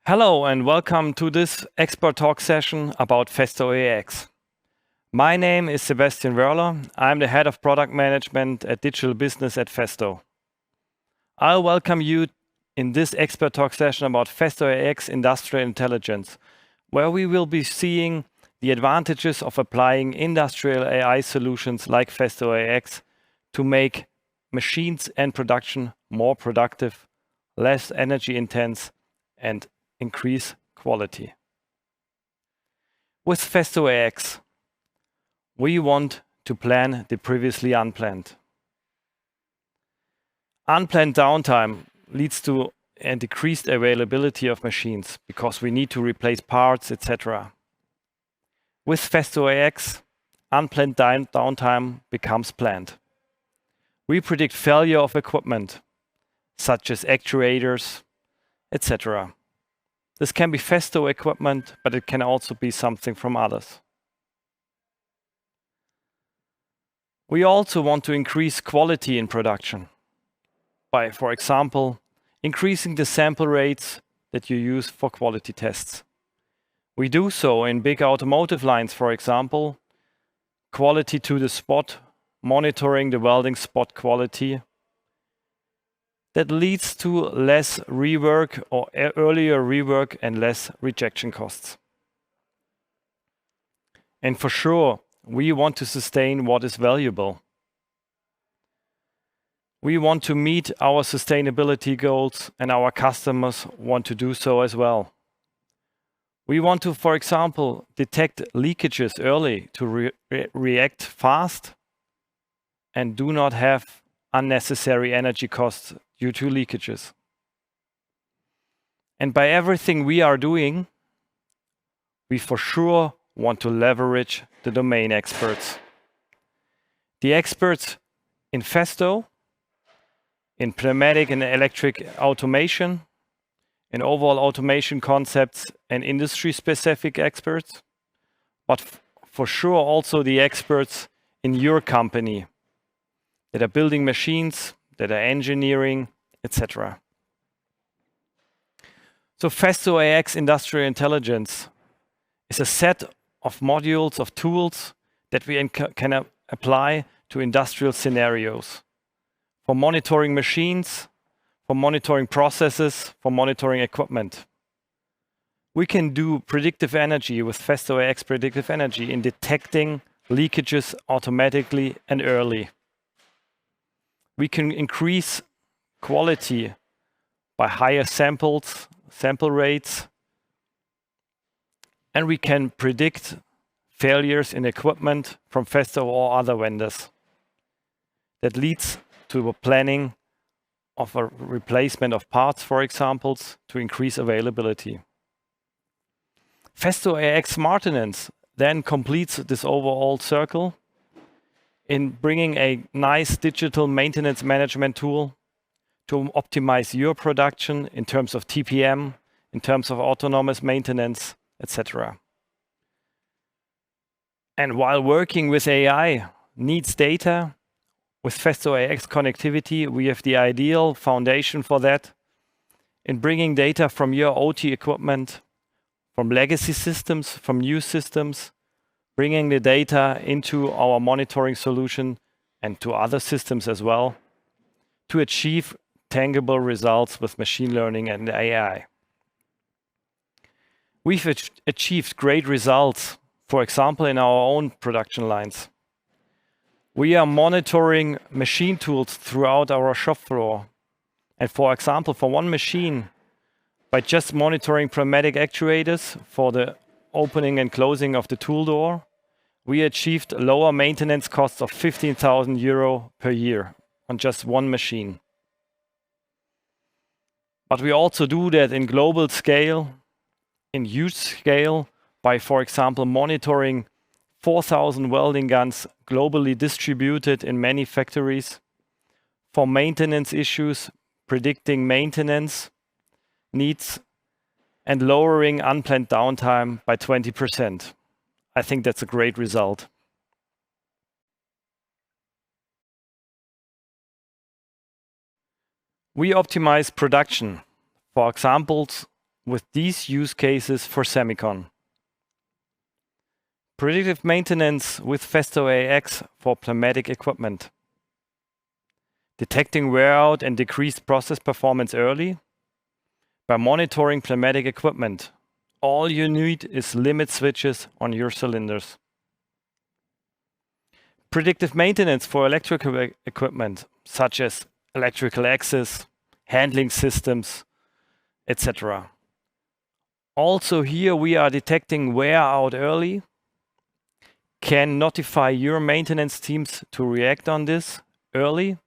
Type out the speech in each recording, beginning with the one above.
Hello and welcome to this Expert Talk session about Festo AX. My name is Sebastian Werler. I'm the Head of Product Management at Digital Business at Festo. I'll welcome you in this Expert Talk session about Festo AX Industrial Intelligence, where we will be seeing the advantages of applying industrial AI solutions like Festo AX to make machines and production more productive, less energy intense, and increase quality. With Festo AX, we want to plan the previously unplanned. Unplanned downtime leads to a decreased availability of machines because we need to replace parts, etc. With Festo AX, unplanned downtime becomes planned. We predict failure of equipment, such as actuators, etc. This can be Festo equipment, but it can also be something from others. We also want to increase quality in production by, for example, increasing the sample rates that you use for quality tests. We do so in big automotive lines, for example, quality to the spot, monitoring the welding spot quality. That leads to less rework or earlier rework and less rejection costs. And for sure, we want to sustain what is valuable. We want to meet our sustainability goals, and our customers want to do so as well. We want to, for example, detect leakages early to react fast and do not have unnecessary energy costs due to leakages. And by everything we are doing, we for sure want to leverage the domain experts. The experts in Festo, in pneumatic and electric automation, in overall automation concepts and industry-specific experts, but for sure also the experts in your company that are building machines, that are engineering, etc. So Festo AX Industrial Intelligence is a set of modules, of tools that we can apply to industrial scenarios for monitoring machines, for monitoring processes, for monitoring equipment. We can do predictive energy with Festo AX Predictive Energy in detecting leakages automatically and early. We can increase quality by higher sample rates, and we can predict failures in equipment from Festo or other vendors. That leads to a planning of a replacement of parts, for example, to increase availability. Festo AX Maintenance then completes this overall circle in bringing a nice digital maintenance management tool to optimize your production in terms of TPM, in terms of autonomous maintenance, etc. And while working with AI needs data, with Festo AX connectivity, we have the ideal foundation for that in bringing data from your OT equipment, from legacy systems, from new systems, bringing the data into our monitoring solution and to other systems as well to achieve tangible results with machine learning and AI. We've achieved great results, for example, in our own production lines. We are monitoring machine tools throughout our shop floor. And for example, for one machine, by just monitoring pneumatic actuators for the opening and closing of the tool door, we achieved lower maintenance costs of 15,000 euro per year on just one machine. But we also do that in global scale, in huge scale, by, for example, monitoring 4,000 welding guns globally distributed in many factories for maintenance issues, predicting maintenance needs, and lowering unplanned downtime by 20%. I think that's a great result. We optimize production, for example, with these use cases for SEMICON. Predictive maintenance with Festo AX for pneumatic equipment. Detecting wear out and decreased process performance early by monitoring pneumatic equipment. All you need is limit switches on your cylinders. Predictive maintenance for electrical equipment, such as electrical axes, handling systems, etc. Also here we are detecting wear out early, can notify your maintenance teams to react on this early.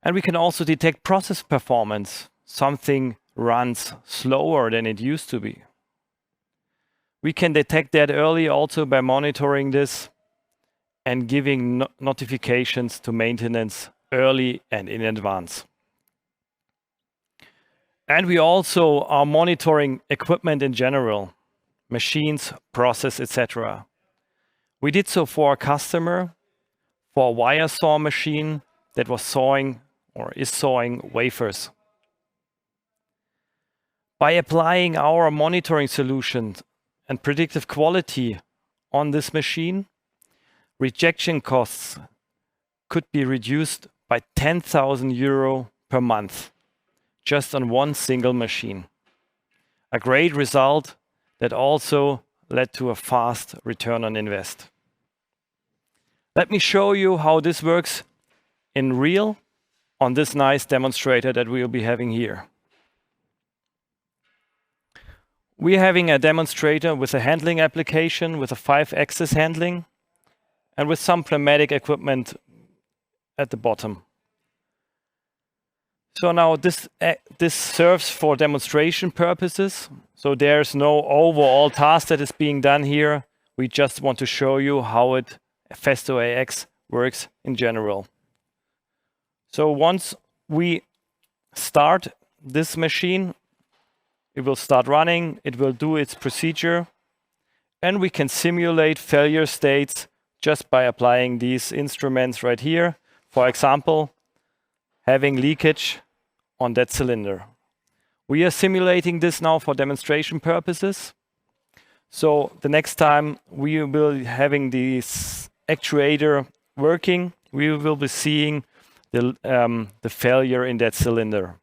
And we can also detect process performance. Something runs slower than it used to be. We can detect that early also by monitoring this and giving notifications to maintenance early and in advance. And we also are monitoring equipment in general, machines, process, etc. We did so for a customer, for a wire saw machine that was sawing or is sawing wafers. By applying our monitoring solutions and predictive quality on this machine, rejection costs could be reduced by 10,000 euro per month, just on one single machine. A great result that also led to a fast return on invest. Let me show you how this works in real on this nice demonstrator that we'll be having here. We're having a demonstrator with a handling application with a 5-axis handling and with some pneumatic equipment at the bottom. So now this serves for demonstration purposes. So there's no overall task that is being done here. We just want to show you how Festo AX works in general. So once we start this machine, it will start running, it will do its procedure, and we can simulate failure states just by applying these instruments right here. For example, having leakage on that cylinder. We are simulating this now for demonstration purposes. So the next time we will be having this actuator working, we will be seeing the failure in that cylinder.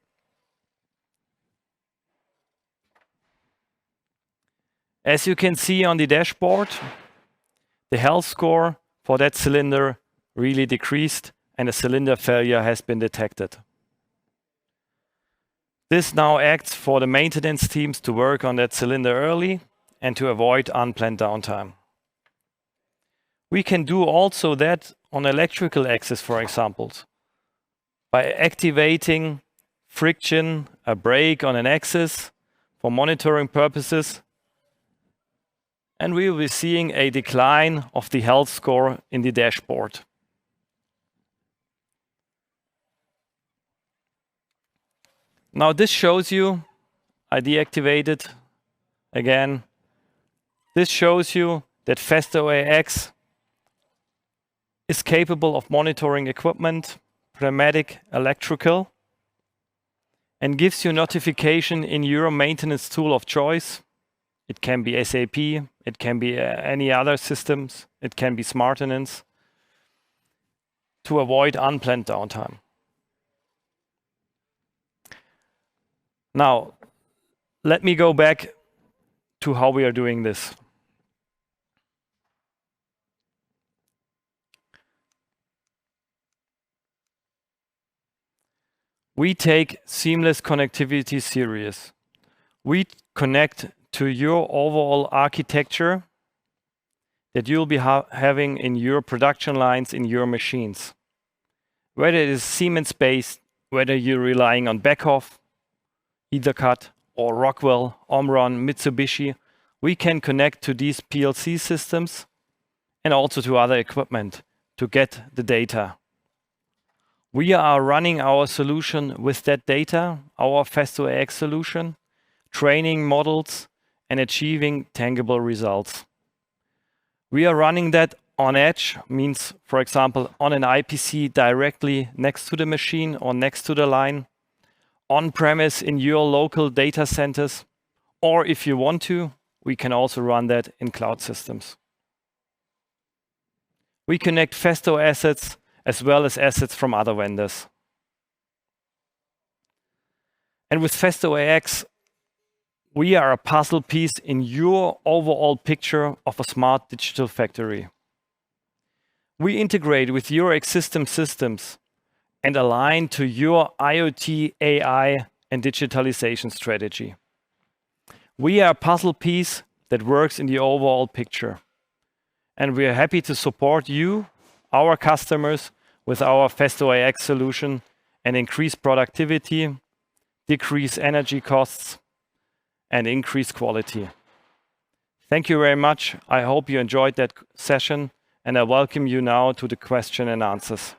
As you can see on the dashboard, the health score for that cylinder really decreased and a cylinder failure has been detected. This now acts for the maintenance teams to work on that cylinder early and to avoid unplanned downtime. We can do also that on electrical axis, for example, by activating friction, a brake on an axis for monitoring purposes. And we will be seeing a decline of the health score in the dashboard. Now this shows you, I deactivated again. This shows you that Festo AX is capable of monitoring equipment, pneumatic, electrical, and gives you notification in your maintenance tool of choice. It can be SAP, it can be any other systems, it can be SmartTenance, to avoid unplanned downtime. Now, let me go back to how we are doing this. We take seamless connectivity serious. We connect to your overall architecture that you'll be having in your production lines, in your machines. Whether it is Siemens-based, whether you're relying on Beckhoff, EtherCut, or Rockwell, Omron, Mitsubishi, we can connect to these PLC systems and also to other equipment to get the data. We are running our solution with that data, our Festo AX solution, training models, and achieving tangible results. We are running that on edge, means, for example, on an IPC directly next to the machine or next to the line, on-premise in your local data centers, or if you want to, we can also run that in cloud systems. We connect Festo assets as well as assets from other vendors. And with Festo AX, we are a puzzle piece in your overall picture of a smart digital factory. We integrate with your existing systems and align to your IoT, AI, and digitalization strategy. We are a puzzle piece that works in the overall picture. And we are happy to support you, our customers, with our Festo AX solution and increase productivity, decrease energy costs, and increase quality. Thank you very much. I hope you enjoyed that session, and I welcome you now to the question and answers.